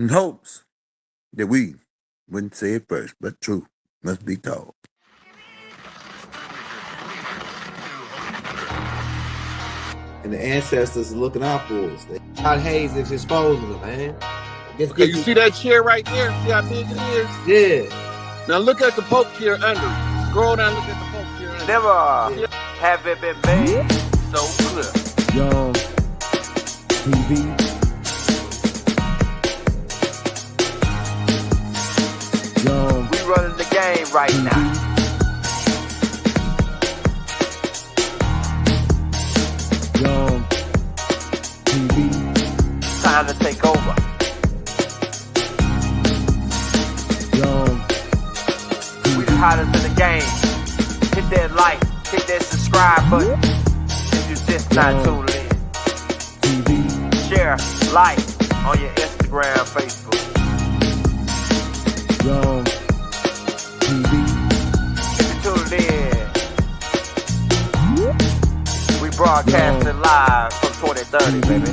in hopes that we wouldn't say it first, but truth must be told. And the ancestors are looking out for us. Todd Hayes is exposing them, man. Okay, you see that chair right there? See how big it is? Yeah. Now look at the Pope chair under it. Scroll down, look at the Pope chair under it. Never have it been made so clear. Young TV. Young. We running the game right now. Young TV. Time to take over. Young. We the hottest in the game. Hit that like, hit that subscribe button. If you just not tuned in. TV. Share, like on your Instagram, Facebook. Young TV. If you tuned in, we broadcasting live from 2030, baby.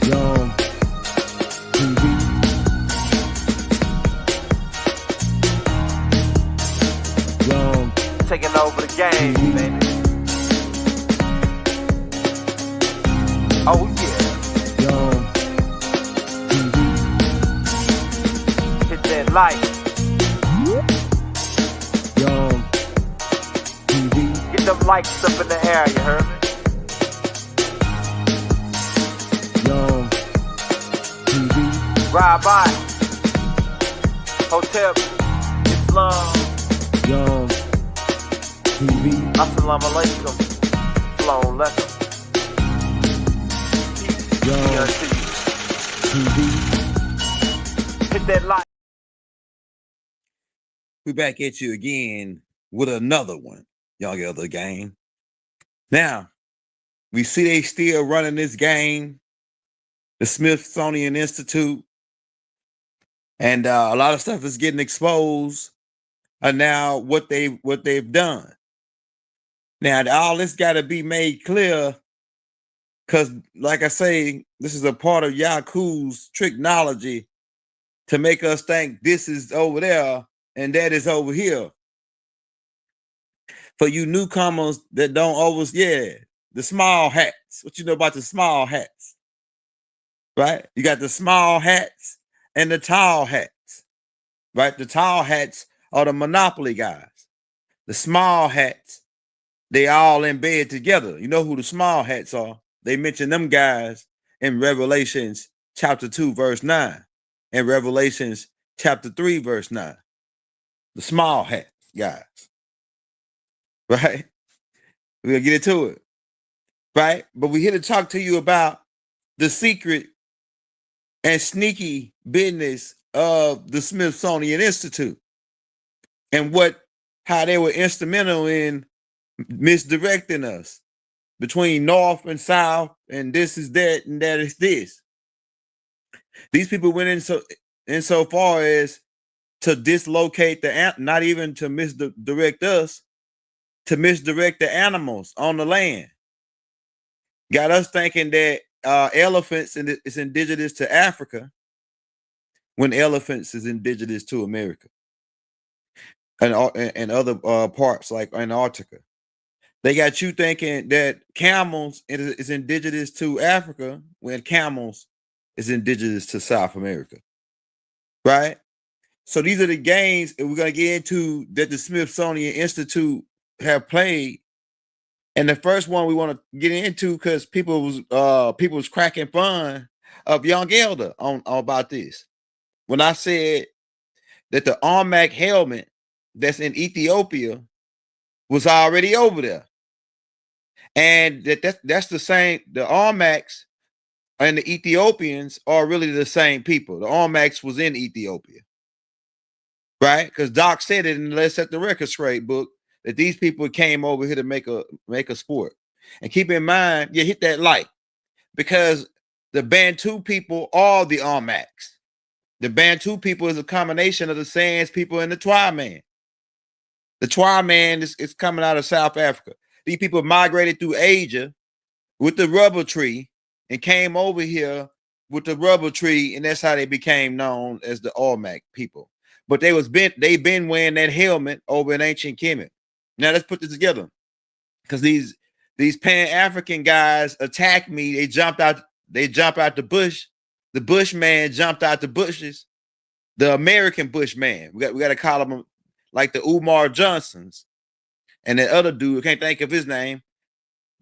Young TV. Young Taking over the game, baby. Oh yeah. Young TV. Hit that like. Young TV. Get them likes up in the air, you heard me? Young TV. Ride by. Hotel Islam. Young TV. Assalamu alaikum. Flown lekker. Young TV. Hit that like. We back at you again with another one, y'all get the game. Now, we see they still running this game, the Smithsonian Institute, and a lot of stuff is getting exposed. And now what they've done. Now, all this got to be made clear, because, like I say, this is a part of Yaku's tricknology to make us think this is over there and that is over here. For you newcomers that don't always, the small hats. What you know about the small hats? Right? You got the small hats and the tall hats. Right? The tall hats are the monopoly guys. The small hats, they all in bed together. You know who the small hats are? They mention them guys in Revelations chapter 2, verse 9, and Revelations chapter 3, verse 9. The small hat guys, right? We're gonna get into it, right? But we're here to talk to you about the secret and sneaky business of the Smithsonian Institute and how they were instrumental in misdirecting us between North and South, and this is that and that is this. These people went in so far as to dislocate not even to misdirect us, to misdirect the animals on the land. Got us thinking that elephants is indigenous to Africa when elephants is indigenous to America and other parts like Antarctica. They got you thinking that camels is indigenous to Africa when camels is indigenous to South America, right? So these are the games that we're going to get into that the Smithsonian Institute have played. And the first one we want to get into, because people was cracking fun of Young Elder on about this. When I said that the Armac helmet that's in Ethiopia was already over there. And that's the same, the Armacs and the Ethiopians are really the same people. The Armacs was in Ethiopia. Right? Because Doc said it in Let's Set the Record Straight book that these people came over here to make a sport. And keep in mind, hit that like, because the Bantu people are the Armacs. The Bantu people is a combination of the Sands people and the Twa man. The Twa man is coming out of South Africa. These people migrated through Asia with the rubber tree and came over here with the rubber tree, and that's how they became known as the Olmec people. But they been wearing that helmet over in ancient Kemet. Now let's put this together, because these Pan-African guys attacked me. They jumped out the bush. The Bushman jumped out the bushes. The American Bushman. We got to call them like the Umar Johnsons. And the other dude, I can't think of his name.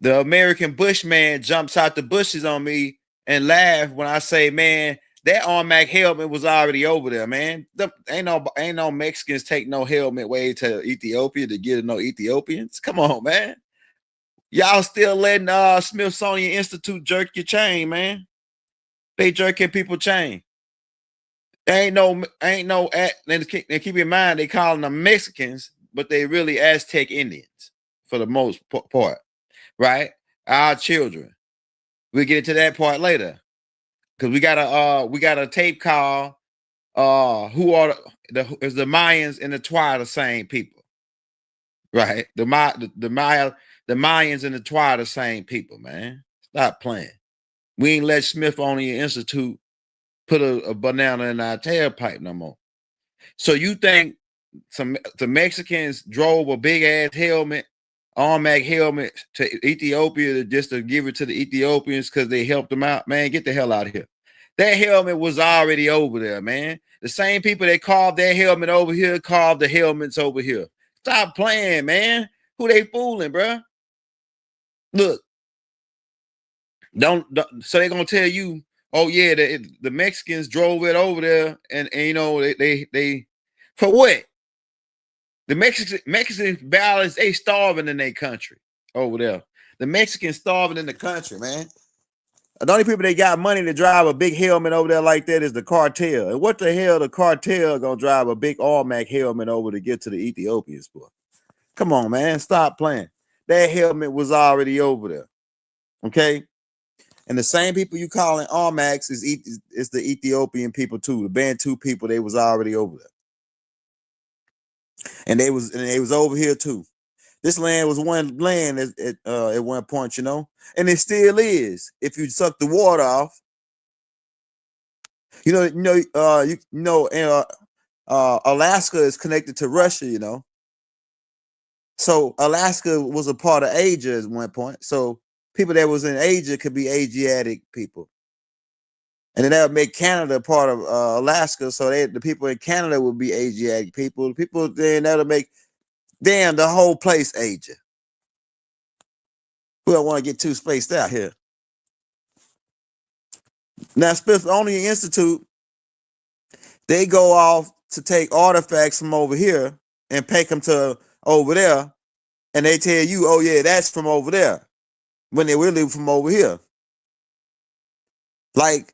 The American Bushman jumps out the bushes on me and laugh when I say, man, that Olmec helmet was already over there, man. Ain't no Mexicans take no helmet way to Ethiopia to get to no Ethiopians. Come on, man. Y'all still letting Smithsonian Institute jerk your chain, man. They jerking people chain. Ain't no, and keep in mind, they calling them Mexicans, but they really Aztec Indians for the most part, right? Our children. We'll get into that part later. Because we got a tape call. Who are is the Mayans and the Twa the same people? Right? The Mayans and the Twa the same people, man. Stop playing. We ain't let Smithsonian Institute put a banana in our tailpipe no more. So you think the Mexicans drove a big ass helmet, Olmec helmet to Ethiopia just to give it to the Ethiopians because they helped them out? Man, get the hell out of here. That helmet was already over there, man. The same people that carved that helmet over here carved the helmets over here. Stop playing, man. Who they fooling, bro? Look, don't so they're gonna tell you, oh yeah, the Mexicans drove it over there, and you know they for what? The Mexican balance, they starving in their country over there. The Mexicans starving in the country, man. The only people that got money to drive a big helmet over there like that is the cartel. And what the hell the cartel gonna drive a big Olmec helmet over to get to the Ethiopians for? Come on, man. Stop playing. That helmet was already over there. Okay? And the same people you calling Olmecs is the Ethiopian people too. The Bantu people, they was already over there. And they was over here too. This land was one land at one point, you know, and it still is. If you suck the water off, Alaska is connected to Russia, you know. So Alaska was a part of Asia at one point. So people that was in Asia could be Asiatic people. And then that would make Canada part of Alaska. So the people in Canada would be Asiatic people. The people then that'll make the whole place Asia. We don't want to get too spaced out here. Now, Smithsonian Institute, they go off to take artifacts from over here and take them to over there, and they tell you, oh yeah, that's from over there, when they really from over here. Like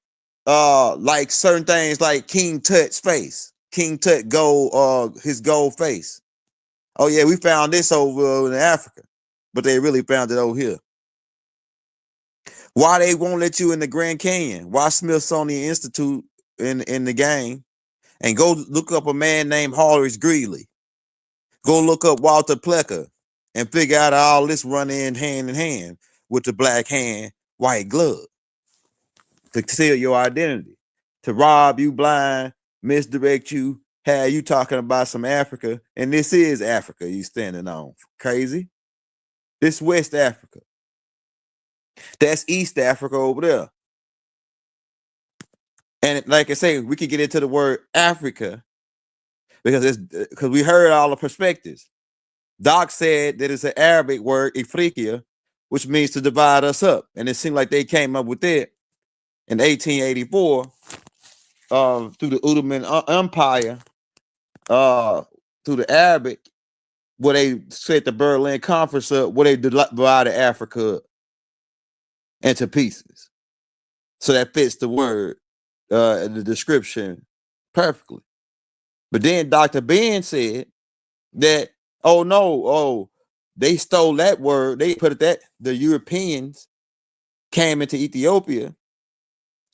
certain things like King Tut's face. King Tut his gold face. Oh yeah, we found this over in Africa, but they really found it over here. Why they won't let you in the Grand Canyon? Why Smithsonian Institute in the game? And go look up a man named Horace Greeley. Go look up Walter Plecker and figure out all this run in hand with the black hand, white glove to steal your identity, to rob you blind, misdirect you, have you talking about some Africa. And this is Africa you standing on. Crazy. This West Africa. That's East Africa over there. And like I say, we could get into the word Africa because we heard all the perspectives. Doc said that it's an Arabic word, Ifriqiya, which means to divide us up. And it seemed like they came up with it in 1884 through the Ottoman Empire, through the Arabic, where they set the Berlin Conference up, where they divided Africa up into pieces. So that fits the word, the description perfectly. But then Dr. Ben said that, they stole that word. They put it that the Europeans came into Ethiopia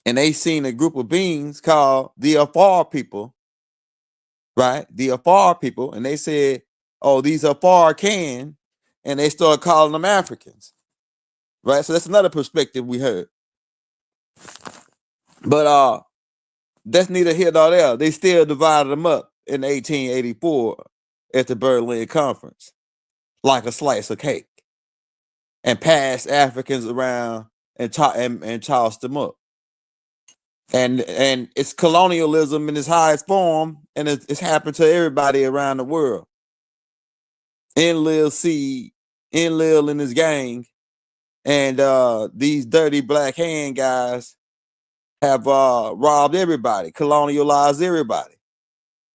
and they seen a group of beings called the Afar people, right? The Afar people. And they said, oh, these Afar can, and they started calling them Africans, right? So that's another perspective we heard. But that's neither here nor there. They still divided them up in 1884 at the Berlin Conference, like a slice of cake, and passed Africans around and tossed them up. And it's colonialism in its highest form, and it's happened to everybody around the world. Enlil Seed, Enlil and his gang, and these dirty black hand guys have robbed everybody, colonialized everybody.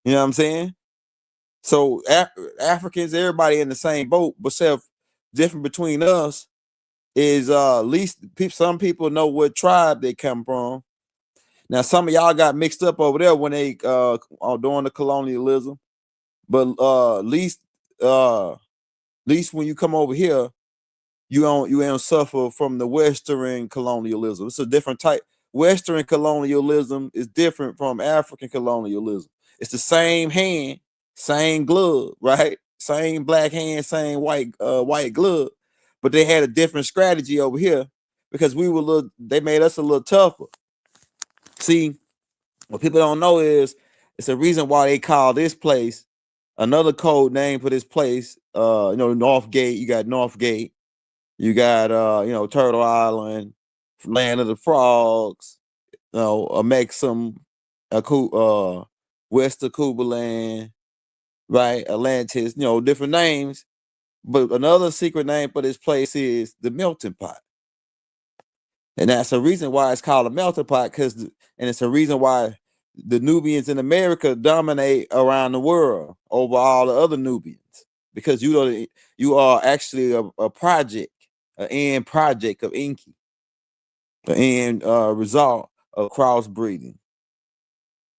You know what I'm saying? So Africans, everybody in the same boat, but different between us is at least some people know what tribe they come from. Now some of y'all got mixed up over there when they are doing the colonialism, but at least when you come over here, you don't suffer from the Western colonialism. It's a different type. Western colonialism is different from African colonialism. It's the same hand, same glove, right? Same black hand, same white glove, but they had a different strategy over here because they made us a little tougher. See, what people don't know is it's a reason why they call this place another code name for this place. Northgate. You got Northgate. You got Turtle Island, Land of the Frogs, a Maxim, West of Kubaland, right? Atlantis, different names. But another secret name for this place is the melting pot. And that's a reason why it's called a melting pot, and it's a reason why the Nubians in America dominate around the world over all the other Nubians, because you are actually a project, an end project of Enki, the end result of crossbreeding,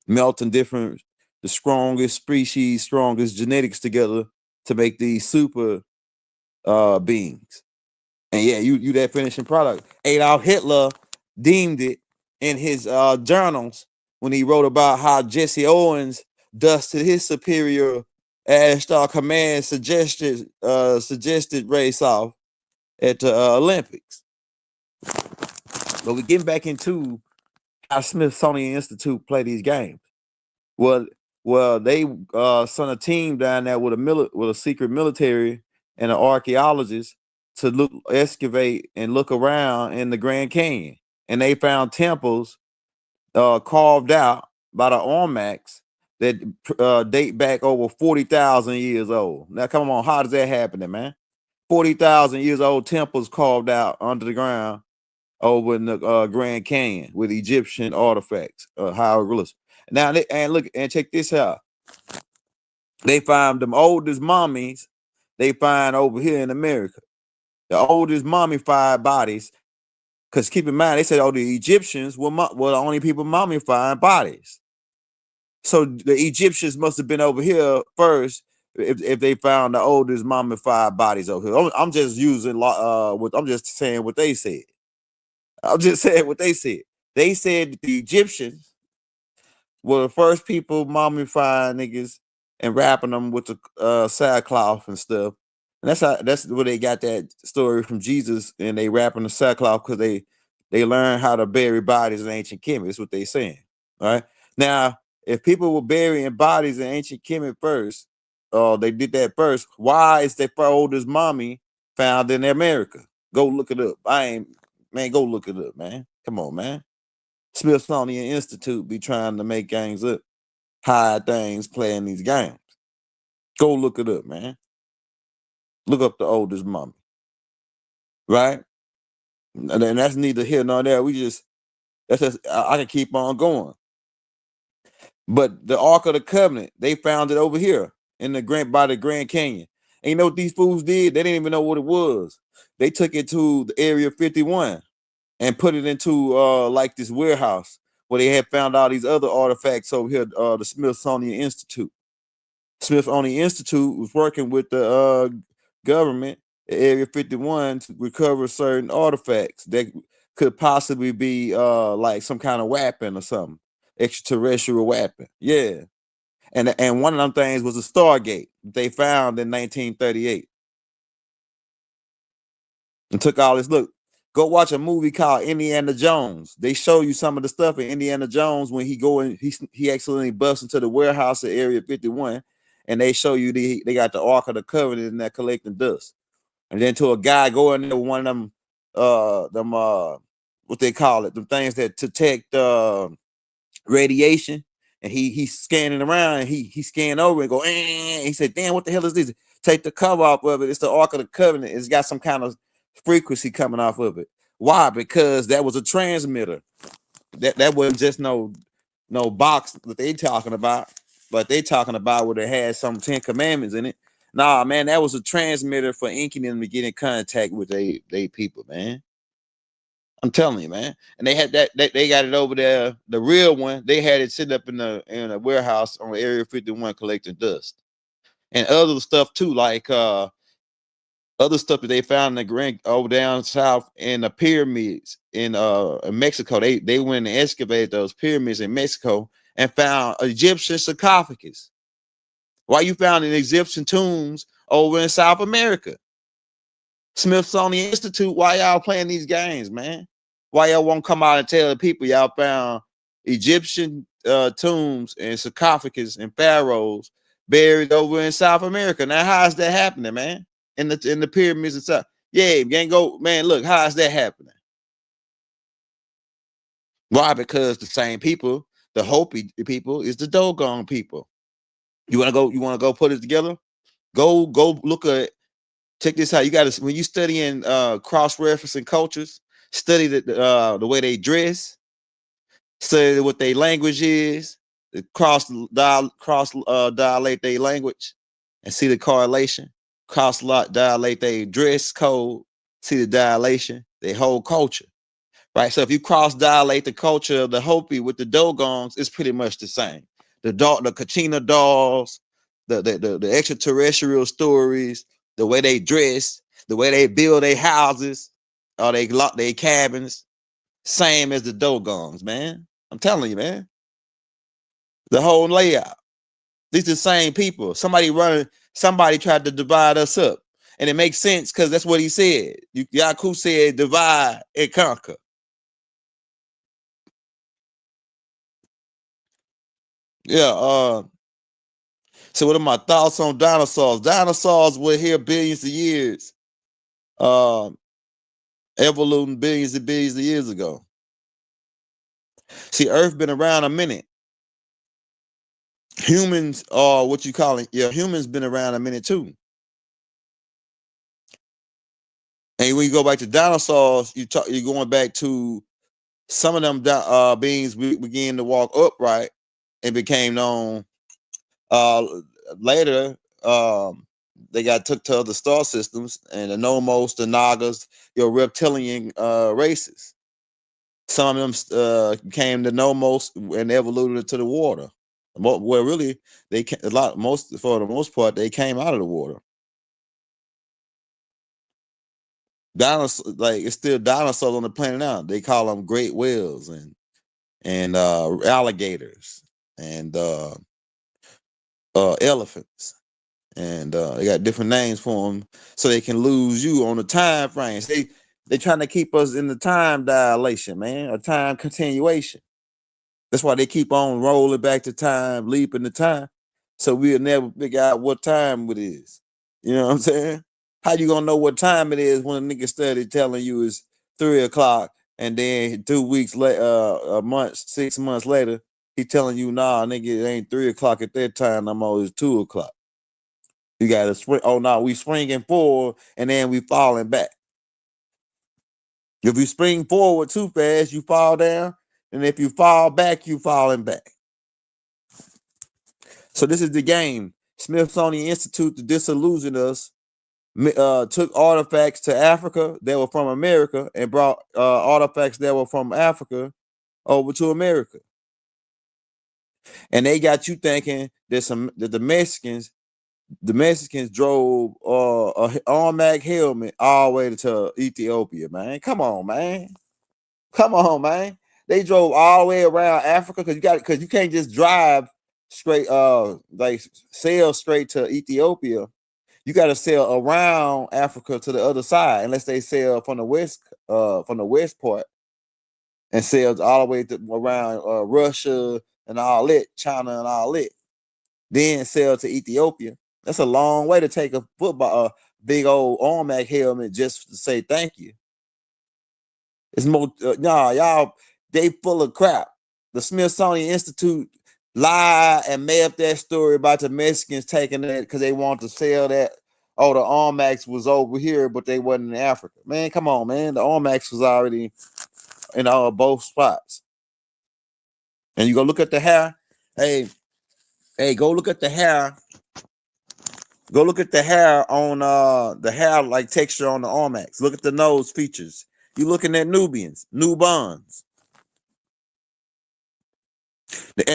melting the strongest species, strongest genetics together to make these super beings. And yeah, you that finishing product. Adolf Hitler deemed it in his journals when he wrote about how Jesse Owens dusted his superior Star Command suggested race off at the Olympics. But we're getting back into how Smithsonian Institute play these games. Well, they sent a team down there with a secret military and an archaeologist to excavate and look around in the Grand Canyon, and they found temples carved out by the Olmecs that date back over 40,000 years old. Now, come on, how does that happen, man? 40,000 years old temples carved out under the ground over in the Grand Canyon with Egyptian artifacts, hieroglyphs. Now, check this out. They find them oldest mummies they find over here in America. The oldest mummified bodies, because keep in mind, they said, the Egyptians were the only people mummifying bodies. So the Egyptians must have been over here first if they found the oldest mummified bodies over here. I'm just I'm just saying what they said. I'm just saying what they said. They said that the Egyptians were the first people mummifying niggas and wrapping them with the sackcloth and stuff. And that's where they got that story from Jesus, and they wrapping the sackcloth because they learned how to bury bodies in ancient Kemet. That's what they saying. All right. Now, if people were burying bodies in ancient Kemet first, they did that first, why is their oldest mummy found in America? Go look it up. Go look it up, man. Come on, man. Smithsonian Institute be trying to make gangs up, hide things, playing these games. Go look it up, man. Look up the oldest mummy, right? And then that's neither here nor there. I can keep on going. But the Ark of the Covenant, they found it over here by the Grand Canyon. And you know what these fools did? They didn't even know what it was. They took it to the Area 51 and put it into like this warehouse where they had found all these other artifacts over here, the Smithsonian Institute. Smithsonian Institute was working with the government at Area 51 to recover certain artifacts that could possibly be like some kind of weapon or something, extraterrestrial weapon. Yeah. And one of them things was a Stargate they found in 1938. And took all this. Look, Go watch a movie called Indiana Jones. They show you some of the stuff in Indiana Jones when he accidentally busts into the warehouse at Area 51, and they show you they got the Ark of the Covenant in there collecting dust. And then to a guy go in there with one of them what they call it, the things that detect radiation, and he's scanning around, and he scanned over and go, he said, damn, what the hell is this? Take the cover off of it. It's the Ark of the Covenant. It's got some kind of frequency coming off of it. Why? Because that was a transmitter. That wasn't just no box that they talking about, but they talking about where they had some 10 commandments in it. Nah, man, that was a transmitter for inking them to get in contact with they people, man. I'm telling you, man. And they had that they got it over there. The real one, they had it sitting up in a warehouse on Area 51 collecting dust. And other stuff too, like other stuff that they found in the Grand over down south in the pyramids in Mexico. They went and excavated those pyramids in Mexico and found Egyptian sarcophagus. Why you found in Egyptian tombs over in South America? Smithsonian Institute, why y'all playing these games, man? Why y'all won't come out and tell the people y'all found Egyptian tombs and sarcophagus and pharaohs buried over in South America? Now, how is that happening, man? In the pyramids and stuff. Yeah, you ain't go, man. Look, how is that happening? Why? Because the same people, the Hopi people, is the Dogon people. You want to go put it together? Go look at. Check this out. You got to, when you studying cross-referencing cultures, study the way they dress, study what their language is, dilate their language, and see the correlation. Dilate their dress code, see the dilation, their whole culture. Right. So if you dilate the culture of the Hopi with the Dogons, it's pretty much the same. The Kachina dolls, the extraterrestrial stories, the way they dress, the way they build their houses, or they lock their cabins, same as the Dogons, man. I'm telling you, man. The whole layout. These are the same people. Somebody tried to divide us up. And it makes sense because that's what he said. Yaku said divide and conquer. Yeah, so what are my thoughts on dinosaurs? Dinosaurs were here billions of years, evoluting billions and billions of years ago. See, Earth been around a minute. Humans are what you call it. Yeah, humans been around a minute too. And when you go back to dinosaurs, you're going back to some of them beings began to walk upright and became known. Later, they got took to other star systems, and the Nomos, the Nagas, your reptilian races. Some of them came to Nomos and evoluted to the water. Where really for the most part, they came out of the water. Dinosaurs, like it's still dinosaurs on the planet now. They call them great whales and alligators and elephants. And they got different names for them, so they can lose you on the time frames. They trying to keep us in the time dilation, man, or time continuation. That's why they keep on rolling back to time, leaping the time, so we'll never figure out what time it is. You know what I'm saying? How you gonna know what time it is when a nigga study telling you it's 3 o'clock, and then 2 weeks later, a month, 6 months later, he telling you, nah, nigga, it ain't 3 o'clock at that time. I'm always 2 o'clock. You gotta swing. Oh no, we springing forward and then we falling back. If you spring forward too fast, you fall down, and if you fall back, you falling back. So this is the game. Smithsonian Institute, to disillusion us, took artifacts to Africa that were from America and brought artifacts that were from Africa over to America, and they got you thinking that the Mexicans drove a Armac helmet all the way to Ethiopia, man. Come on, man. They drove all the way around Africa because you can't just drive straight, like sail straight to Ethiopia. You got to sail around Africa to the other side, unless they sail from the west west part and sells all the way to around Russia and all that, China and all that. Then sell to Ethiopia. That's a long way to take a big old Armac helmet just to say thank you. It's more, y'all, they full of crap. The Smithsonian Institute lied and made up that story about the Mexicans taking that because they want to sell that. Oh, the Armax was over here, but they wasn't in Africa. Man, come on, man. The Armax was already in both spots. And you go look at the hair. Hey, go look at the hair. Go look at the hair on the hair like texture on the Armax. Look at the nose features. You looking at Nubans.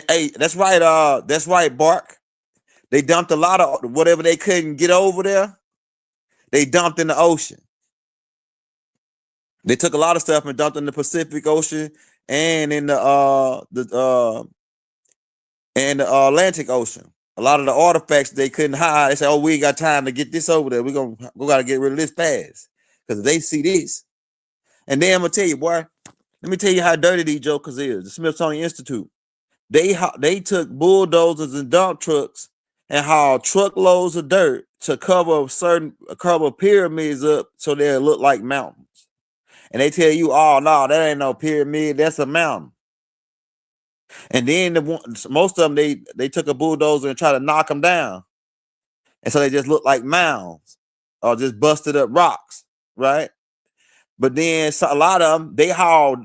Hey, that's right. That's right, Bark. They dumped a lot of whatever they couldn't get over there. They dumped in the ocean. They took a lot of stuff and dumped in the Pacific Ocean and in the Atlantic Ocean. A lot of the artifacts they couldn't hide. They said, "Oh, we ain't got time to get this over there. We gotta get rid of this fast because they see this." And then I'm gonna tell you, boy. Let me tell you how dirty these jokers is. The Smithsonian Institute. They took bulldozers and dump trucks and hauled truckloads of dirt to cover pyramids up so they look like mountains. And they tell you, "Oh no, that ain't no pyramid. That's a mountain." And then most of them they took a bulldozer and tried to knock them down, and so they just look like mounds or just busted up rocks, right? But then a lot of them they hauled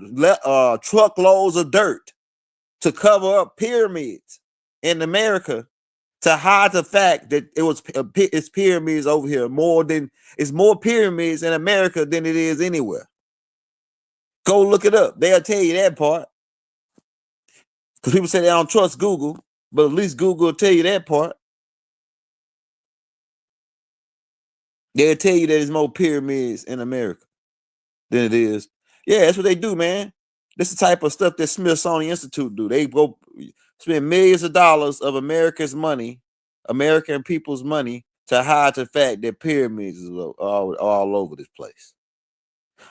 truckloads of dirt to cover up pyramids in America to hide the fact that it's pyramids over here it's more pyramids in America than it is anywhere. Go look it up. They'll tell you that part. Because people say they don't trust Google, but at least Google will tell you that part. They'll tell you that there's more pyramids in America than it is. Yeah, that's what they do, man. This is the type of stuff that Smithsonian Institute do. They go spend millions of dollars of American people's money to hide the fact that pyramids is all over this place.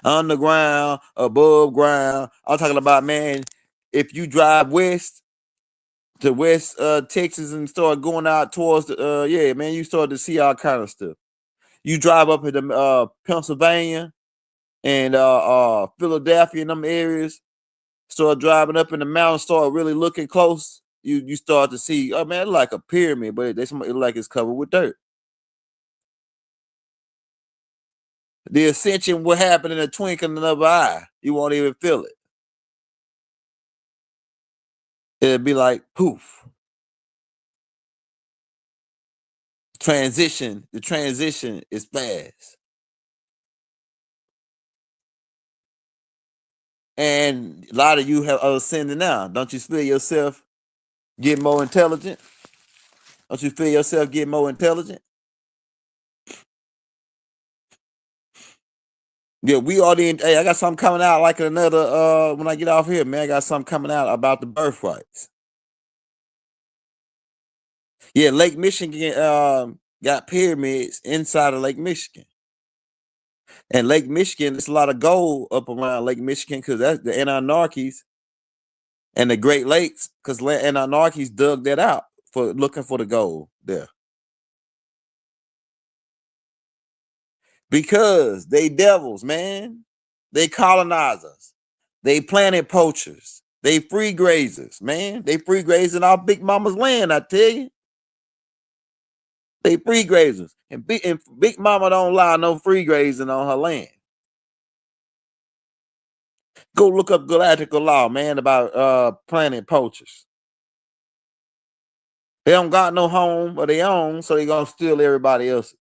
Underground, above ground. I'm talking about, man, if you drive west to West Texas and start going out towards you start to see all kind of stuff. You drive up into Pennsylvania and Philadelphia and them areas, start driving up in the mountains, start really looking close, you start to see, oh man, it's like a pyramid, but it like it's covered with dirt. The ascension will happen in a twinkling of an eye. You won't even feel it. It'll be like poof. The transition is fast. And a lot of you have ascended now. Don't you feel yourself get more intelligent? Don't you feel yourself get more intelligent? Yeah, hey, I got something coming out like another when I get off here, man. I got something coming out about the birthrights. Yeah, Lake Michigan got pyramids inside of Lake Michigan. And Lake Michigan, there's a lot of gold up around Lake Michigan because that's the Anunnakis and the Great Lakes, because Anunnakis dug that out for looking for the gold there. Because they devils, man. They colonizers. They planet poachers. They free grazers, man. They free grazing our big mama's land, I tell you. They free grazers. And big mama don't allow no free grazing on her land. Go look up galactical law, man, about planet poachers. They don't got no home of their own, so they gonna steal everybody else's.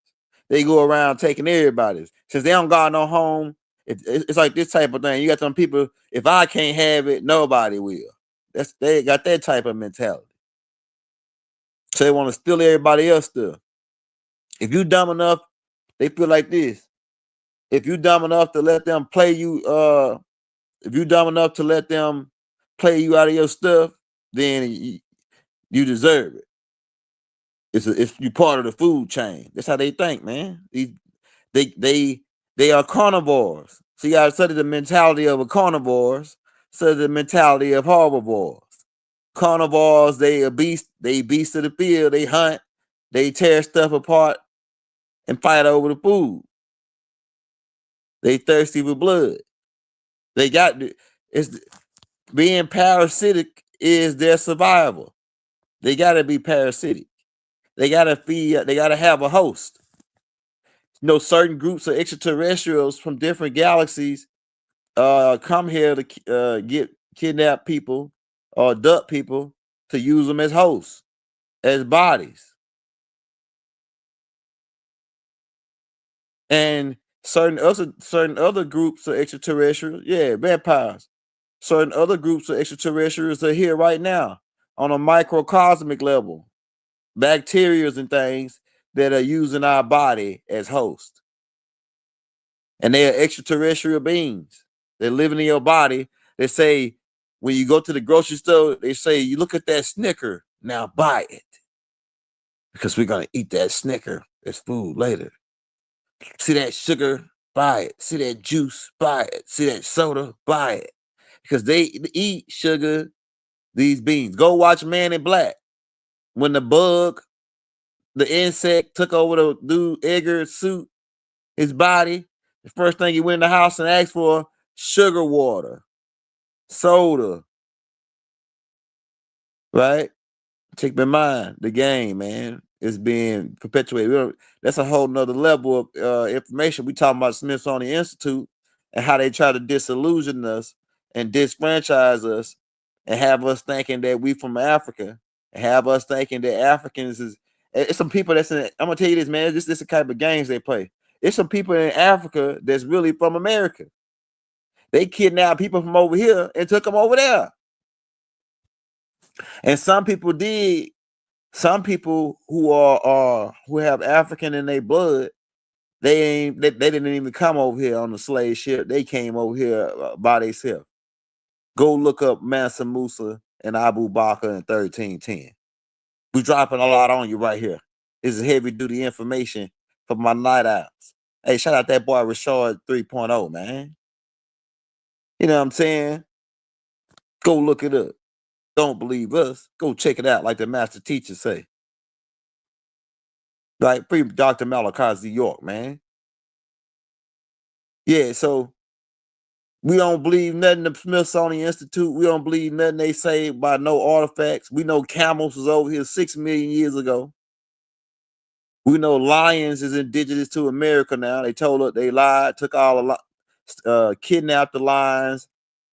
They go around taking everybody's. Since they don't got no home, it's like this type of thing. You got some people, if I can't have it, nobody will. They got that type of mentality. So they want to steal everybody else's stuff. If you dumb enough, they feel like this. If you dumb enough to let them play you, if you dumb enough to let them play you out of your stuff, then you deserve it. It's you part of the food chain. That's how they think, man. They are carnivores. So you gotta study the mentality of a carnivores, study the mentality of herbivores. Carnivores, they a beast, they beast of the field, they hunt, they tear stuff apart and fight over the food. They thirsty for blood. They got it's being parasitic is their survival. They gotta be parasitic. They gotta feed, they gotta have a host. Certain groups of extraterrestrials from different galaxies come here to get kidnap people or abduct people to use them as hosts, as bodies. And certain other groups of extraterrestrials, yeah, vampires. Certain other groups of extraterrestrials are here right now on a microcosmic level, bacteria and things that are using our body as hosts. And they are extraterrestrial beings. They're living in your body. They say, when you go to the grocery store, they say, you look at that Snicker, now buy it. Because we're going to eat that Snicker as food later. See that sugar, buy it. See that juice, buy it. See that soda, buy it. Because they eat sugar, these beings. Go watch Man in Black. When the bug, the insect took over the dude Edgar's suit, his body, the first thing he went in the house and asked for sugar water, soda, right? Keep in mind, the game, man, is being perpetuated. That's a whole nother level of information. We talking about Smithsonian Institute and how they try to disillusion us and disfranchise us and have us thinking that we from Africa and have us thinking that Africans is. It's some people that's in. I'm gonna tell you this, man. This is the type of games they play. It's some people in Africa that's really from America. They kidnapped people from over here and took them over there. And some people did. Some people who are who have African in their blood, they didn't even come over here on the slave ship. They came over here by themselves. Go look up Mansa Musa and Abu Bakr in 1310. We dropping a lot on you right here. This is heavy duty information for my night owls. Hey, shout out that boy Rashard 3.0, man. You know what I'm saying? Go look it up. Don't believe us. Go check it out, like the master teacher say. Like free Dr. Malachi Z York, man. Yeah, so we don't believe nothing the Smithsonian Institute. We don't believe nothing they say about no artifacts. We know camels was over here 6 million years ago. We know lions is indigenous to America now. They told us they lied, took all the kidnapped the lions,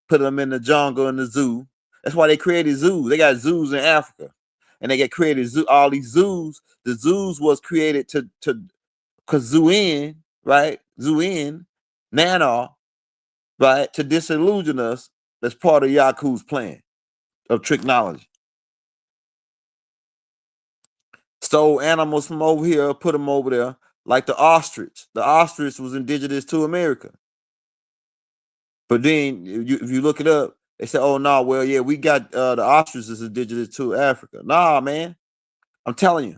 put them in the jungle in the zoo. That's why they created zoos. They got zoos in Africa, and they get created all these zoos. The zoos was created to because zoo in, right? Zoo in, Nana, right? To disillusion us as part of Yaku's plan of tricknology. Stole animals from over here, put them over there, like the ostrich. The ostrich was indigenous to America. But then if you look it up, they say, oh, no, well, yeah, we got the ostrich is indigenous to Africa. Nah, man, I'm telling you.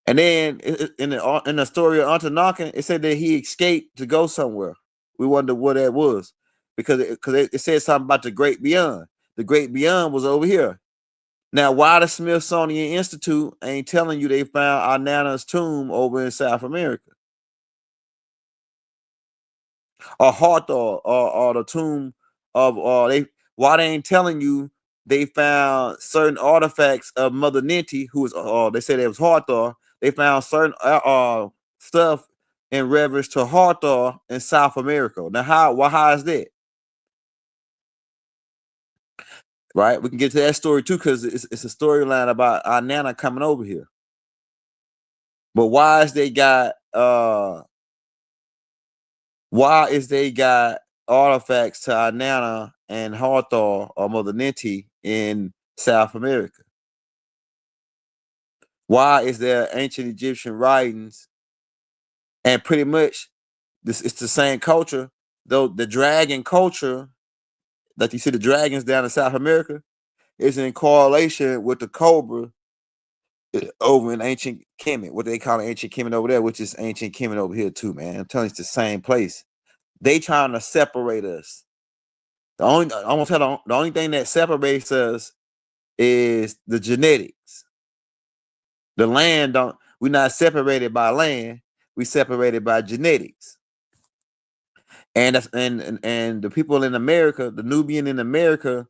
And then in the story of Antonakin, it said that he escaped to go somewhere. We wonder what that was because it said something about the great beyond. The great beyond was over here. Now, why the Smithsonian Institute ain't telling you they found our Nana's tomb over in South America? Or Hathor or the tomb of why they ain't telling you they found certain artifacts of Mother Ninti, who was they said it was Hathor. They found certain stuff in reverence to Hathor in South America. Now, how is that? Right? We can get to that story too, because it's a storyline about our Nana coming over here. But why is they got artifacts to our Nana and Hathor or Mother Ninti in South America? Why is there ancient Egyptian writings? And pretty much it's the same culture, though the dragon culture, that you see the dragons down in South America, is in correlation with the cobra over in ancient Kemet, what they call ancient Kemet over there, which is ancient Kemet over here too, man. I'm telling you, it's the same place. They trying to separate us. The only thing that separates us is the genetics. The land we're not separated by land. We separated by genetics. And that's and the people in America, the Nubian in America,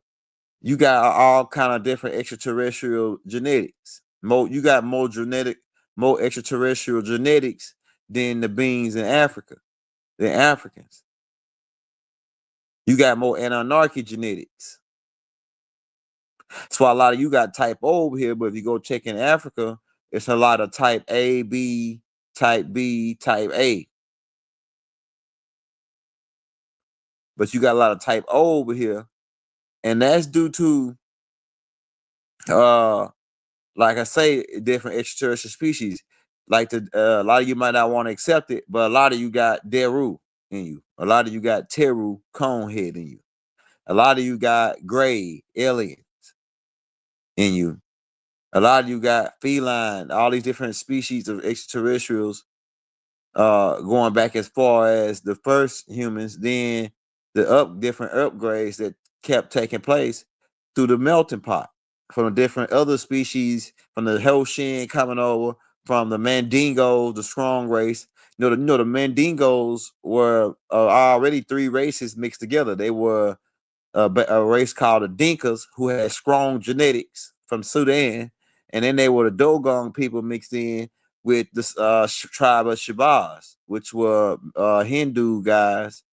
you got all kind of different extraterrestrial genetics. You got more extraterrestrial genetics than the beings in Africa, than Africans. You got more Anunnaki genetics. That's why a lot of you got type O over here, but if you go check in Africa, it's a lot of type A, B, type B, type A. But you got a lot of type O over here. And that's due to like I say, different extraterrestrial species. Like a lot of you might not want to accept it, but a lot of you got Deru in you. A lot of you got Teru Conehead in you. A lot of you got gray aliens in you. A lot of you got feline, all these different species of extraterrestrials going back as far as the first humans, then the different upgrades that kept taking place through the melting pot from the different other species, from the Hoshin coming over, from the Mandingos, the strong race. The Mandingos were already three races mixed together. They were a race called the Dinkas, who had strong genetics from Sudan, and then they were the Dogon people mixed in with this tribe of Shabazz, which were Hindu guys,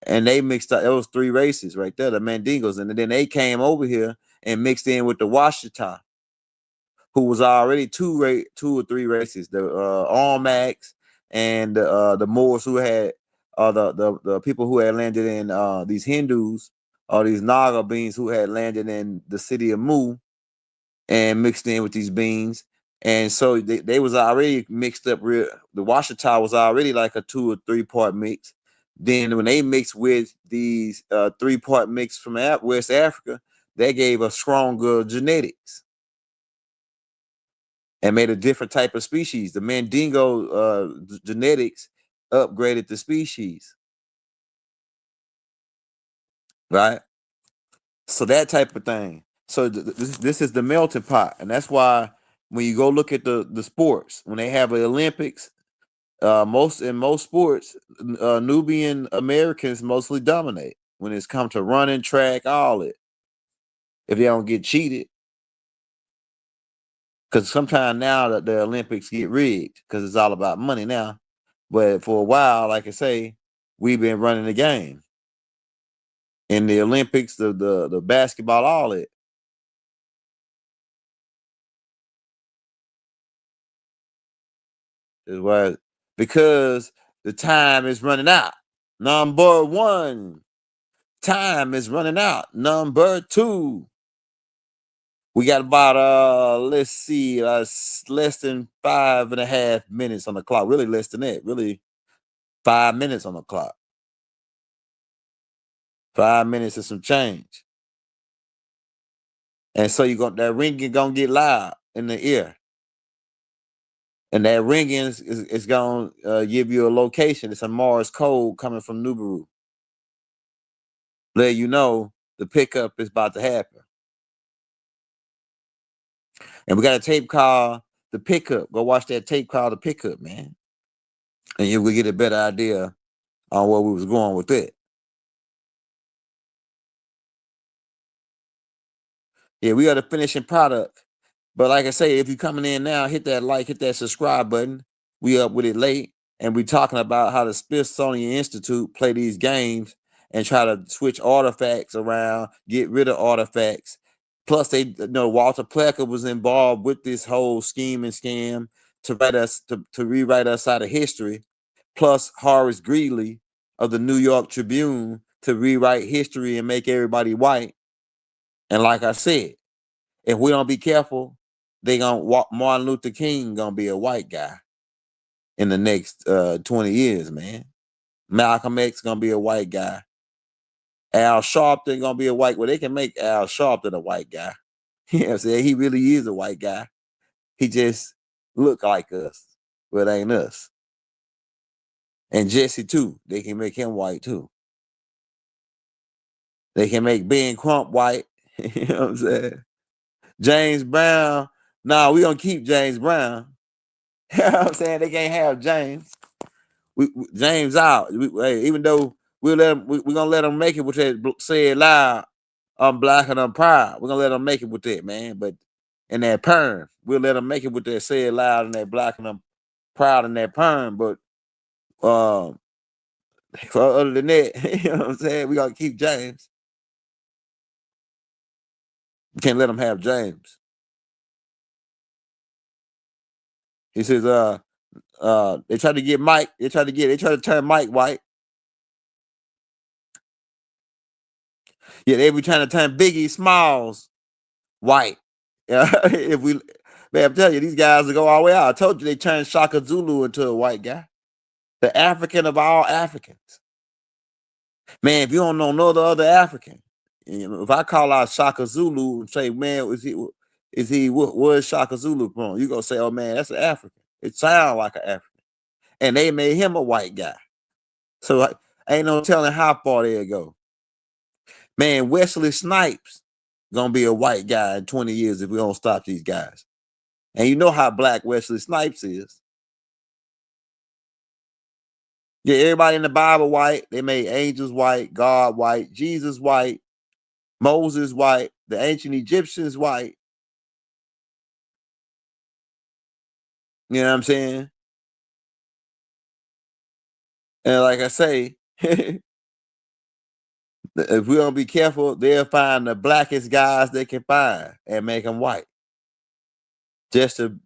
and they mixed up. It was three races right there, the Mandingos, and then they came over here and mixed in with the Washita, who was already two or three races, the Almacs and the Moors, who had the people who had landed in these Hindus, or these Naga beings who had landed in the city of Mu and mixed in with these beings. And so they was already mixed up real. The Washita was already like a 2 or 3 part mix. Then when they mixed with these 3-part mix from West Africa, they gave a stronger genetics and made a different type of species. The Mandingo genetics upgraded the species, right? So that type of thing. So this is the melting pot, and that's why when you go look at the sports, when they have the Olympics, most sports, Nubian Americans mostly dominate when it's come to running, track, all it. If they don't get cheated, because sometimes now that the Olympics get rigged because it's all about money now. But for a while, like I say, we've been running the game in the Olympics, the basketball, all it. Is why, because the time is running out. Number one, time is running out. Number two, we got about let's see, less than 5.5 minutes on the clock. Really less than that. Really 5 minutes on the clock. 5 minutes and some change. And so that ringing gonna get loud in the ear. And that ringing is gonna give you a location. It's a Morse code coming from Nubaru. Let you know the pickup is about to happen. And we got a tape called The Pickup. Go watch that tape called The Pickup, man. And you will get a better idea on where we was going with it. Yeah, we are the finishing product. But like I say, if you're coming in now, hit that like, hit that subscribe button. We up with it late. And we talking about how the Smithsonian Institute play these games and try to switch artifacts around, get rid of artifacts. Plus, Walter Plecker was involved with this whole scheme and scam to rewrite us out of history. Plus, Horace Greeley of the New York Tribune to rewrite history and make everybody white. And like I said, if we don't be careful, Martin Luther King gonna be a white guy in the next 20 years, man. Malcolm X gonna be a white guy. Al Sharpton gonna be a white. Well, they can make Al Sharpton a white guy. You know what I'm saying? He really is a white guy. He just look like us, but ain't us. And Jesse too. They can make him white too. They can make Ben Crump white. You know what I'm saying? James Brown. Nah, we gonna keep James Brown. You know what I'm saying? They can't have James. James out. Hey, even though we'll let him, we're gonna let him make it with that say it loud. I'm black and I'm proud. We're gonna let them make it with that, man. But in that perm, we'll let them make it with that say it loud and that black and I'm proud in that perm. But for other than that, you know what I'm saying? We gotta keep James. We can't let them have James. He says, they tried to get Mike, they tried to turn Mike white. Yeah, they be trying to turn Biggie Smalls white. If we, man, I'm telling you, these guys will go all the way out. I told you they turned Shaka Zulu into a white guy, the African of all Africans. Man, if you don't know no other African, you know, if I call out Shaka Zulu and say, man, where's Shaka Zulu from? You gonna say, oh man, that's an African. It sounds like an African, and they made him a white guy. So ain't no telling how far they'll go. Man, Wesley Snipes gonna be a white guy in 20 years if we don't stop these guys. And you know how black Wesley Snipes is. Yeah, everybody in the Bible white. They made angels white, God white, Jesus white, Moses white, the ancient Egyptians white. You know what I'm saying? And like I say, if we don't be careful, they'll find the blackest guys they can find and make them white. Just to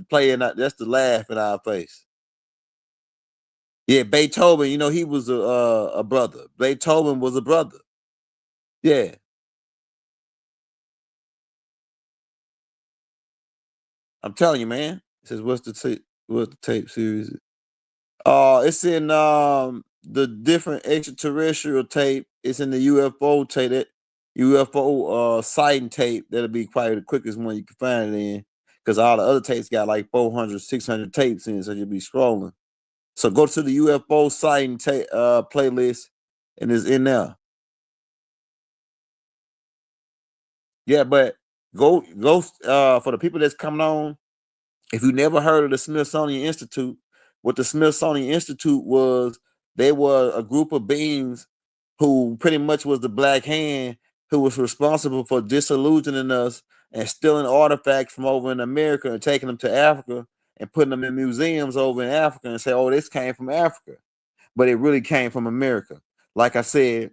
play in just to laugh in our face. Yeah, Beethoven, you know, he was a brother. Beethoven was a brother. Yeah. I'm telling you, man. It says, what's the tape series? It's in the different extraterrestrial tape. It's in the UFO tape, that UFO sighting tape. That'll be probably the quickest one you can find it in. Because all the other tapes got like 400, 600 tapes in, so you'll be scrolling. So go to the UFO sighting tape playlist, and it's in there. Yeah, but go for the people that's coming on. If you never heard of the Smithsonian Institute, what the Smithsonian Institute was, they were a group of beings who pretty much was the black hand who was responsible for disillusioning us and stealing artifacts from over in America and taking them to Africa and putting them in museums over in Africa and say, oh, this came from Africa. But it really came from America. Like I said,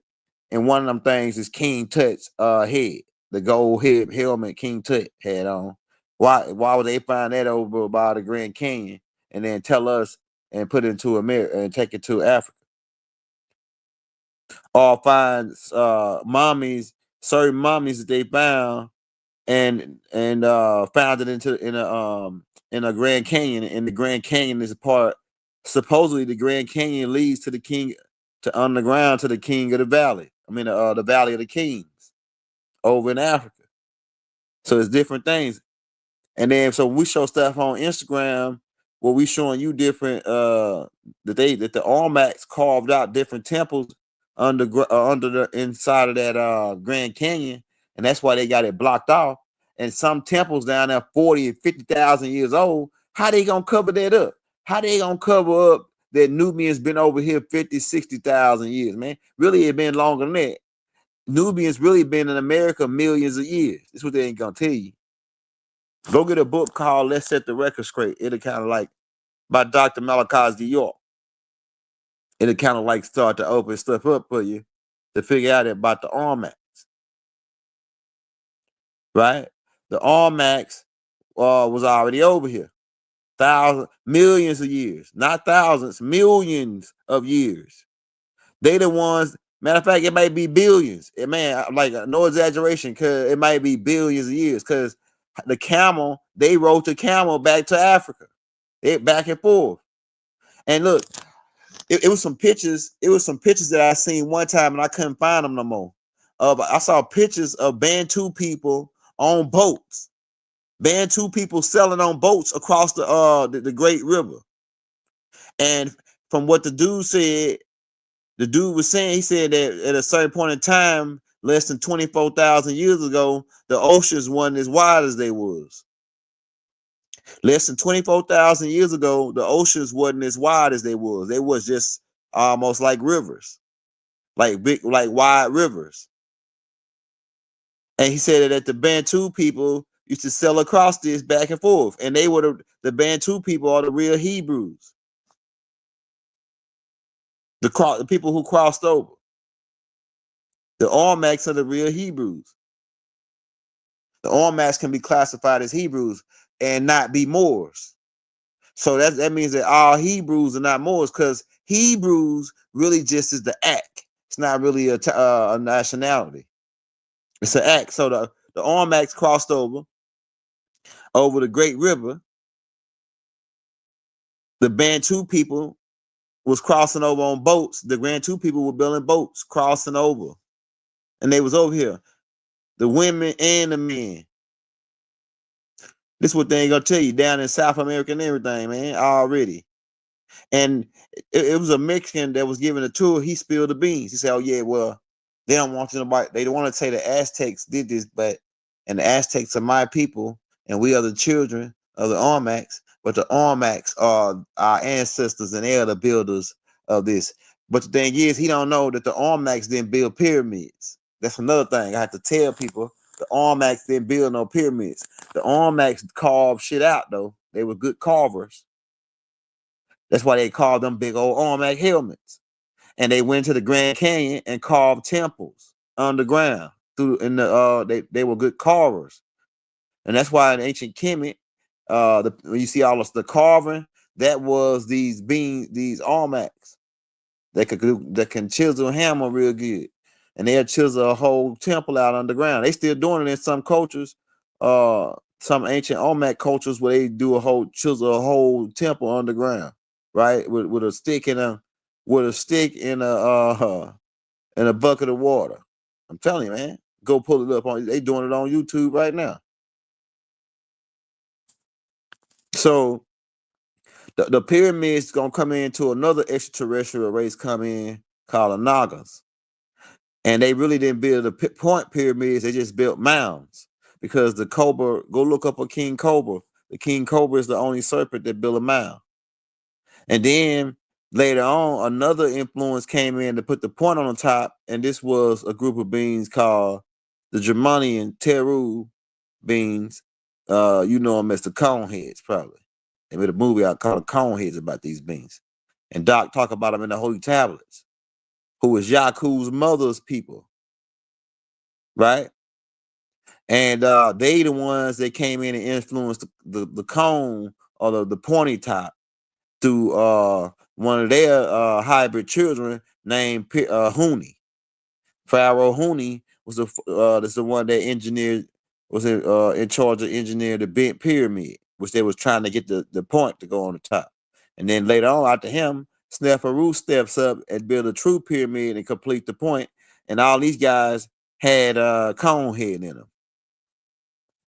and one of them things is King Tut's head, the gold head helmet King Tut had on. Why would they find that over by the Grand Canyon and then tell us and put it into America and take it to Africa? Or find certain mummies that they found and found it in a Grand Canyon, and the Grand Canyon is a part. Supposedly, the Grand Canyon leads to the king, to underground to the king of the valley. I mean, the Valley of the Kings over in Africa. So it's different things. And then so we show stuff on Instagram where we showing you different that the Olmecs carved out different temples under the inside of that Grand Canyon, and that's why they got it blocked off. And some temples down there 40 and 50,000 years old, how they gonna cover that up? How they gonna cover up that Nubians been over here 50, 60,000 years, man? Really, it been longer than that. Nubians really been in America millions of years. That's what they ain't gonna tell you. Go get a book called Let's Set the Record Straight. It'll kind of like by Dr. Malachi Z York. It'll kind of like start to open stuff up for you to figure out about the Olmecs. Right? The Olmecs was already over here. Millions of years. Not thousands, millions of years. They the ones, matter of fact, it might be billions. Like no exaggeration, because it might be billions of years. Because the camel, they rode the camel back to Africa. Back and forth. And look, it was some pictures. It was some pictures that I seen one time and I couldn't find them no more. I saw pictures of Bantu people on boats. Bantu people selling on boats across the Great River. And from what the dude said, the dude was saying, he said that at a certain point in time, less than 24,000 years ago, the oceans weren't as wide as they was. Less than 24,000 years ago, the oceans wasn't as wide as they was. They was just almost like rivers, like big, like wide rivers. And he said that the Bantu people used to sail across this back and forth, and they were the Bantu people are the real Hebrews, the people who crossed over. The Olmecs are the real Hebrews. The Olmecs can be classified as Hebrews and not be Moors. So that means that all Hebrews are not Moors, because Hebrews really just is the act. It's not really a nationality. It's an act. So the Olmecs crossed over the Great River. The Bantu people was crossing over on boats. The Bantu people were building boats, crossing over, and they was over here. The women and the men. This is what they ain't gonna tell you down in South America and everything, man, already. And it was a Mexican that was giving a tour. He spilled the beans. He said, "Oh yeah, well, they don't want you to. They don't want to say the Aztecs did this, and the Aztecs are my people, and we are the children of the Olmecs. But the Olmecs are our ancestors, and they are the builders of this. But the thing is, he don't know that the Olmecs didn't build pyramids. That's another thing I have to tell people. The Olmecs didn't build no pyramids. The Olmecs carved shit out though. They were good carvers. That's why they called them big old Olmec helmets. And they went to the Grand Canyon and carved temples underground. They were good carvers. And that's why in ancient Kemet, when you see all of the carving, that was these Olmecs that can chisel a hammer real good. And they'll chisel a whole temple out underground. They still doing it in some cultures, some ancient Olmec cultures where they do chisel a whole temple underground. Right, with a stick in a bucket of water. I'm telling you, man, go pull it up on. They doing it on YouTube right now. So the pyramids gonna come into another extraterrestrial race come in called the Nagas, and they really didn't build the point pyramids. They just built mounds because the cobra. Go look up a king cobra. The king cobra is the only serpent that built a mound, and then later on, another influence came in to put the point on the top, and this was a group of beings called the Germanian Teru beings. You know them as the Coneheads, probably. They made a movie out called Coneheads about these beings. And Doc talk about them in the Holy Tablets, who was Yaku's mother's people, right? And they the ones that came in and influenced the cone or the pointy top through one of their hybrid children named Huni. Pharaoh Huni was the one that was in charge of engineering the bent pyramid, which they was trying to get the point to go on the top. And then later on, after him, Sneferu steps up and build a true pyramid and complete the point. And all these guys had cone head in them.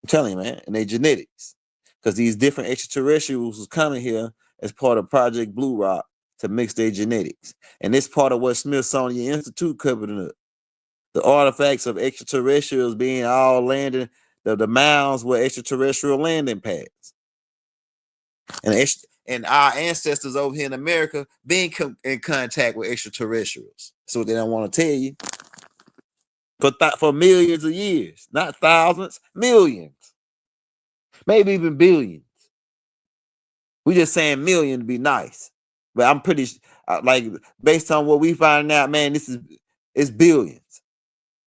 I'm telling you, man, and they genetics. Because these different extraterrestrials was coming here as part of Project Blue Rock to mix their genetics. And this part of what Smithsonian Institute covered up. The artifacts of extraterrestrials being all landed, the mounds were extraterrestrial landing pads. And our ancestors over here in America being in contact with extraterrestrials. So they don't want to tell you. For millions of years, not thousands, millions. Maybe even billions. We just saying million to be nice. But I'm pretty like based on what we find out, man, it's billions.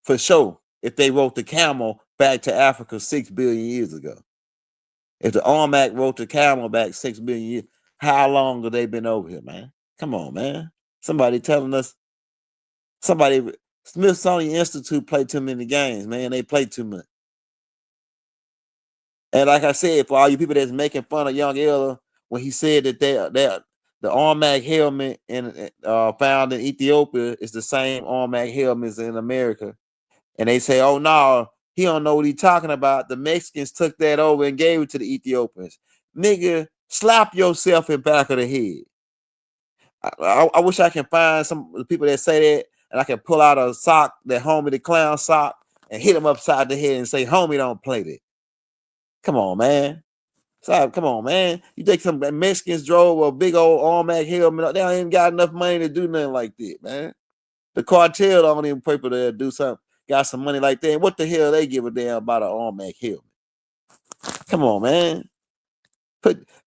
For sure, if they wrote the camel back to Africa 6 billion years ago. If the Olmec wrote the camel back 6 billion years, how long have they been over here, man? Come on, man. Somebody telling us, Smithsonian Institute play too many games, man. They play too much. And like I said, for all you people that's making fun of Young Ella, when he said that the Olmec helmet found in Ethiopia is the same Olmec helmets in America. And they say, oh, no, he don't know what he's talking about. The Mexicans took that over and gave it to the Ethiopians. Nigga, slap yourself in back of the head. I wish I can find some of the people that say that, and I can pull out a sock, that Homie the Clown sock, and hit him upside the head and say, "Homie, don't play that." Come on, man. Sorry, come on, man. You think some Mexicans drove a big old Armac helmet? They don't even got enough money to do nothing like that, man. The cartel don't even people to do something. Got some money like that. And what the hell they give a damn about an Armac helmet? Come on, man.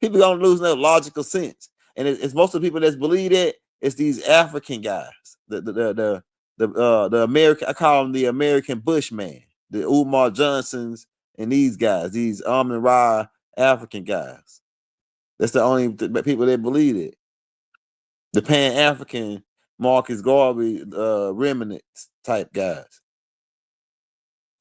People don't lose no logical sense. And it's most of the people that believe that it's these African guys. The American, I call them the American Bushman, the Umar Johnsons, and these guys, these Amin Ra African guys. That's the only people that believe it. The Pan-African Marcus Garvey remnants type guys.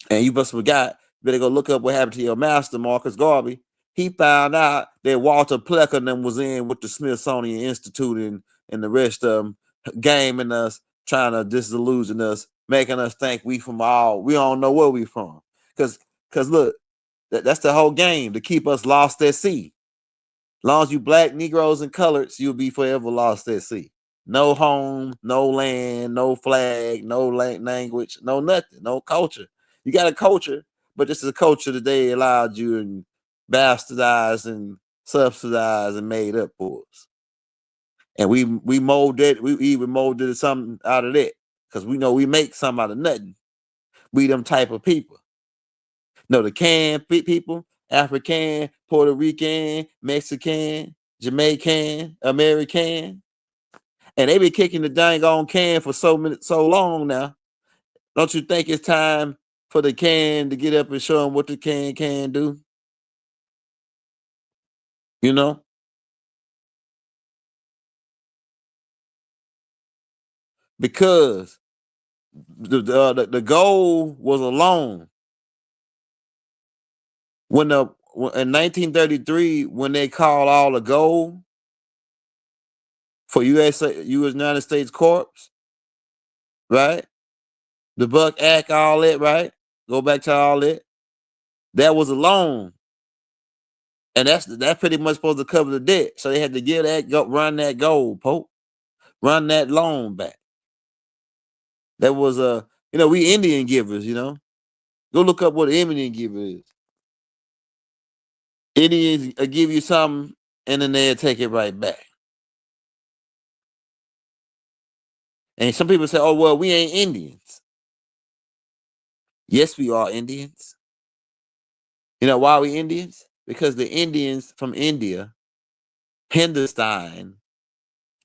And you must forgot, better go look up what happened to your master, Marcus Garvey. He found out that Walter Plecker and them was in with the Smithsonian Institute and the rest of them gaming us, trying to disillusion us, making us think we don't know where we from. Because look, that's the whole game, to keep us lost at sea. As long as you black, Negroes, and coloreds, you'll be forever lost at sea. No home, no land, no flag, no language, no nothing, no culture. You got a culture, but this is a culture that they allowed you and bastardized and subsidized and made up for us. And we molded, we even molded something out of that, because we know we make something out of nothing. We them type of people. No, the can people, African, Puerto Rican, Mexican, Jamaican, American. And they been kicking the dang on can for so long now. Don't you think it's time for the can to get up and show them what the can do? You know? Because the goal was alone. In 1933, when they called all the gold for U.S. United States Corps, right? The Buck Act, all that, right? Go back to all that. That was a loan. And that's pretty much supposed to cover the debt. So they had to give run that gold, Pope. Run that loan back. That was we Indian givers, Go look up what an Indian giver is. Indians give you something and then they'll take it right back. And some people say, oh, well, we ain't Indians. Yes, we are Indians. You know why we Indians? Because the Indians from India, Hindustan,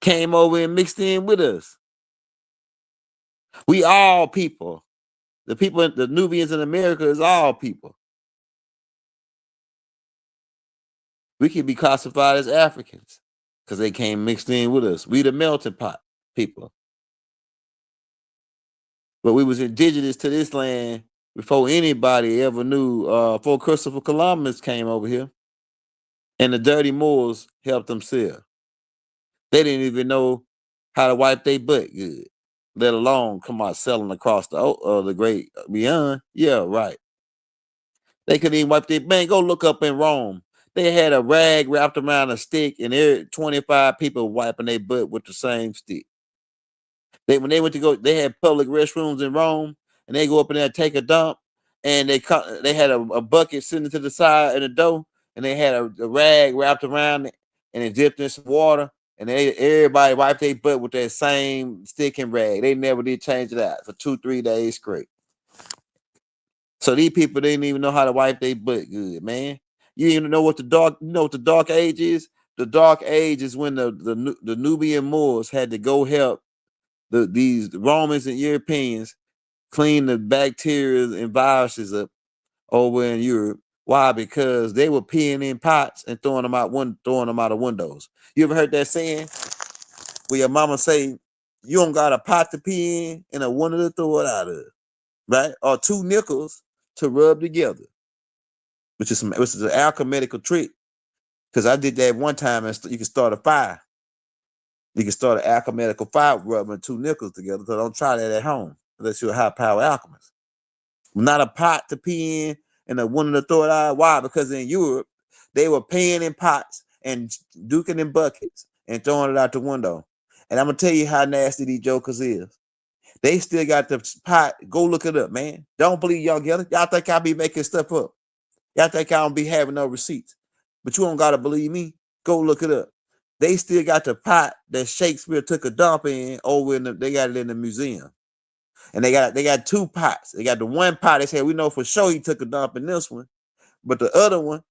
came over and mixed in with us. We all people. The Nubians in America is all people. We can be classified as Africans because they came mixed in with us. We the melting pot people. But we was indigenous to this land before anybody ever knew, before Christopher Columbus came over here. And the dirty Moors helped them sell. They didn't even know how to wipe their butt good, let alone come out selling across the great beyond. Yeah, right. They couldn't even wipe their man. Go look up in Rome. They had a rag wrapped around a stick, and 25 people wiping their butt with the same stick. When they went to go, they had public restrooms in Rome, and they go up in there and take a dump, and they had a bucket sitting to the side of the door, and they had a rag wrapped around it, and it dipped in some water, and everybody wiped their butt with that same stick and rag. They never did change it out for 2-3 days straight. So these people didn't even know how to wipe their butt good, man. You even know what the dark age is? The dark age is when the Nubian Moors had to go help these Romans and Europeans clean the bacteria and viruses up over in Europe. Why? Because they were peeing in pots and throwing them out of windows. You ever heard that saying where your mama say, you don't got a pot to pee in and a window to throw it out of, right? Or 2 nickels to rub together, which is an alchemical trick. Because I did that one time, and you can start a fire. You can start an alchemical fire rubbing 2 nickels together. So don't try that at home unless you're a high-power alchemist. Not a pot to pee in and a window to throw it out. Why? Because in Europe, they were peeing in pots and duking in buckets and throwing it out the window. And I'm gonna tell you how nasty these jokers is. They still got the pot. Go look it up, man. Don't believe y'all get it. Y'all think I be making stuff up. Y'all think I don't be having no receipts. But you don't gotta believe me. Go look it up. They still got the pot that Shakespeare took a dump in over in they got it in the museum. And they got two pots. They got the one pot they said we know for sure he took a dump in this one, but the other one,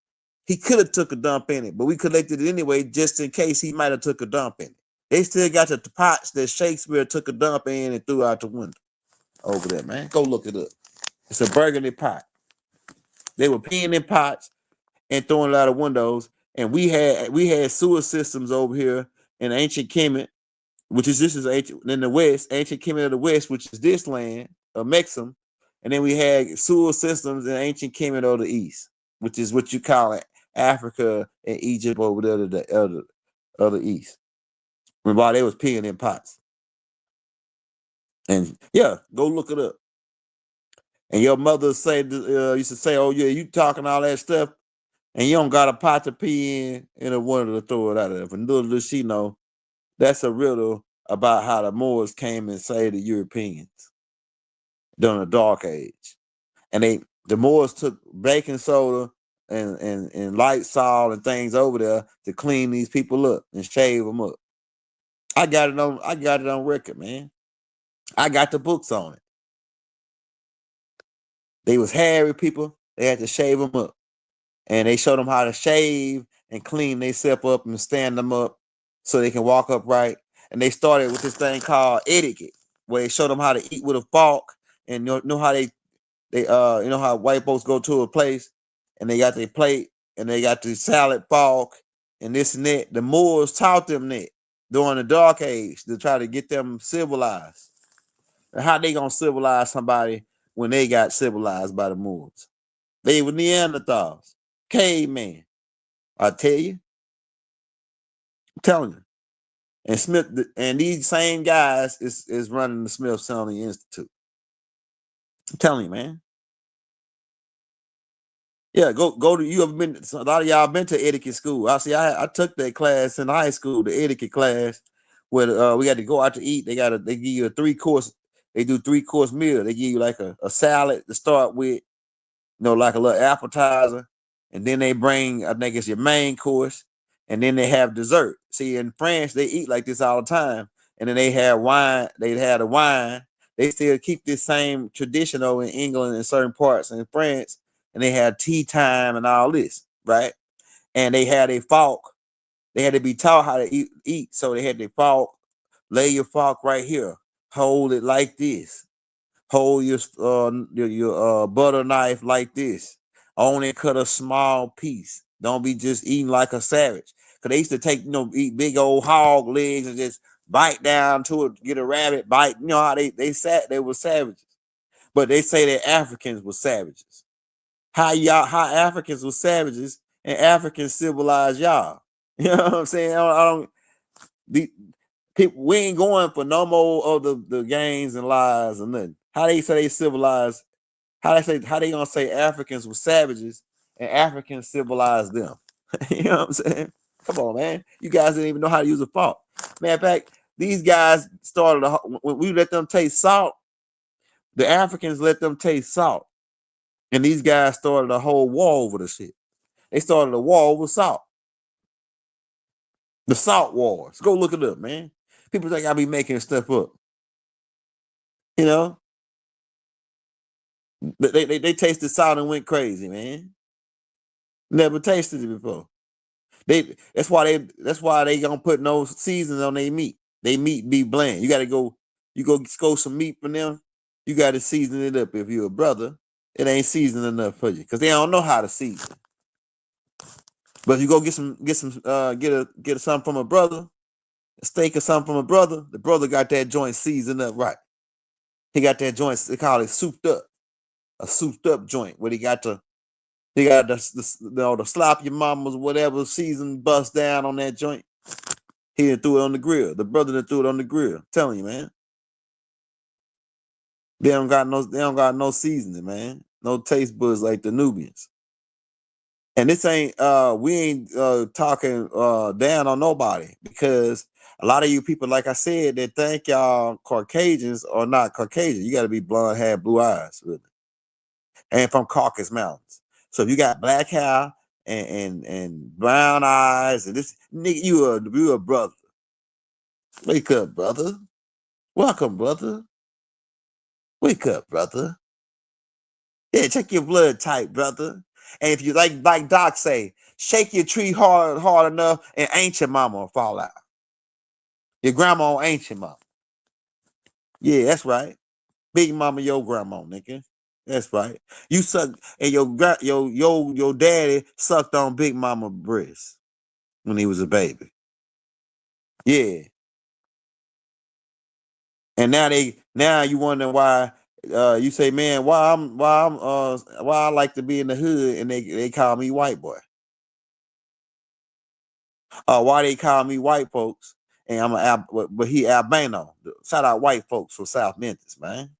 he could have took a dump in it, but we collected it anyway just in case he might have took a dump in it. They still got the pots that Shakespeare took a dump in and threw out the window over there, man. Go look it up. It's a burgundy pot. They were peeing in pots and throwing it out of windows. And we had sewer systems over here in ancient Kemet, which is this is ancient in the West, ancient Kemet of the West, which is this land of Mexum. And then we had sewer systems in ancient Kemet of the East, which is what you call it, Africa and Egypt over there to the other East. Remember, they was peeing in pots. And yeah, go look it up. And your mother used to say, "Oh yeah, you talking all that stuff, and you don't got a pot to pee in and a window to throw it out of." And little does she know, that's a riddle about how the Moors came and saved the Europeans during the Dark Age. And the Moors took baking soda and light salt and things over there to clean these people up and shave them up. I got it on record, man. I got the books on it. They was hairy people. They had to shave them up. And they showed them how to shave and clean themselves up and stand them up so they can walk upright. And they started with this thing called etiquette, where they showed them how to eat with a fork and know how they you know how white folks go to a place and they got their plate and they got the salad fork and this and that. The Moors taught them that during the Dark Age to try to get them civilized. And how they gonna civilize somebody when they got civilized by the Moors? They were Neanderthals, cavemen. I tell you, I'm telling you. And these same guys is running the Smithsonian Institute. I'm telling you, man. Yeah, go to you. Ever been? A lot of y'all been to etiquette school. I took that class in high school, the etiquette class, where we had to go out to eat. They give you a 3-course. They do 3-course meal. They give you like a salad to start with, like a little appetizer, and then they bring, I think it's your main course, and then they have dessert. See, in France they eat like this all the time, and then they have wine. They had a wine. They still keep this same tradition over in England and certain parts in France. And they had tea time and all this, right? And they had a fork. They had to be taught how to eat. So they had the fork, lay your fork right here, hold it like this, hold your butter knife like this. Only cut a small piece. Don't be just eating like a savage. Cause they used to take, eat big old hog legs and just bite down to it, get a rabbit bite. You know how they were savages. But they say that Africans were savages. How Africans were savages and Africans civilized y'all. You know what I'm saying? People, we ain't going for no more of the games and lies or nothing. How they say they civilized? How they gonna say Africans were savages and Africans civilized them? You know what I'm saying? Come on, man. You guys didn't even know how to use a fork. Matter of fact, these guys started when we let them taste salt. The Africans let them taste salt. And these guys started a whole war over the shit. They started a war over salt. The salt wars. Go look it up, man. People think I be making stuff up. You know? They tasted salt and went crazy, man. Never tasted it before. That's why they gonna put no seasoning on their meat. They meat be bland. You go some meat from them. You gotta season it up. If you're a brother, it ain't seasoned enough for you because they don't know how to season. But if you go get something from a brother, a steak or something from a brother, the brother got that joint seasoned up right. He got that joint, they call it souped up, a souped up joint where he got the slop your mama's whatever season bust down on that joint. He done threw it on the grill. The brother that threw it on the grill. I'm telling you, man. They don't got no seasoning, man. No taste buds like the Nubians. And this ain't we ain't talking down on nobody because A lot of you people, like I said, that think y'all Caucasians are not Caucasian. You got to be blonde hair, blue eyes, really, and from Caucasus Mountains. So if you got black hair and brown eyes, and this nigga, you a brother. Wake up, brother. Welcome, brother. Wake up, brother. Yeah, check your blood type, brother. And if you like Doc say, shake your tree hard enough, and ain't your mama will fall out. Your grandma ain't your mama. Yeah, that's right. Big mama, your grandma, nigga. That's right. You suck, and your daddy sucked on Big Mama breast when he was a baby. Yeah. And now you wondering why you say, man, why I like to be in the hood and they call me white boy. Why they call me white folks and but he albino. Shout out white folks from South Memphis, man.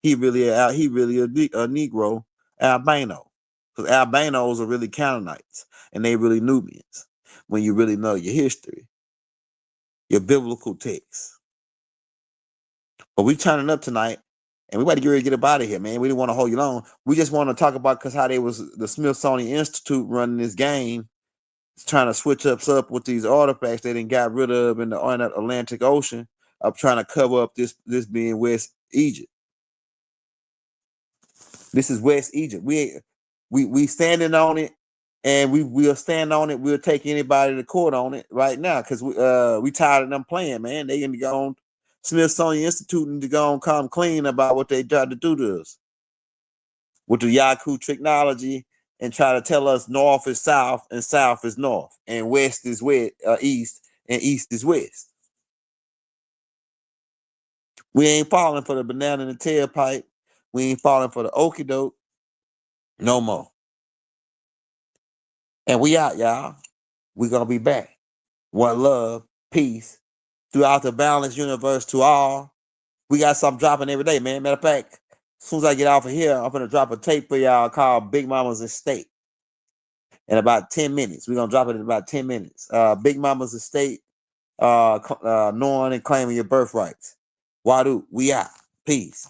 He really a Negro albino. Because albinos are really Canaanites and they really Nubians when you really know your history, your biblical texts. But we turning up tonight, and we about to get ready to get up out of here, man. We didn't want to hold you long. We just want to talk about because how they was the Smithsonian Institute running this game, trying to switch up with these artifacts they didn't got rid of in the Atlantic Ocean, of trying to cover up this being West Egypt. This is West Egypt. We standing on it, and we'll stand on it. We'll take anybody to court on it right now because we tired of them playing, man. They gonna go on. Smithsonian Institute need to go and come clean about what they tried to do to us with the Yaku technology and try to tell us north is south and south is north and west is east and east is west. We ain't falling for the banana in the tailpipe. We ain't falling for the okie doke no more. And we out, y'all. We gonna be back. One love, peace throughout the balanced universe to all. We got something dropping every day, man. Matter of fact, as soon as I get off of here, I'm gonna drop a tape for y'all called Big Mama's Estate in about 10 minutes. We're gonna drop it in about 10 minutes. Big Mama's Estate, knowing and claiming your birthrights. Wadu, we out. Peace.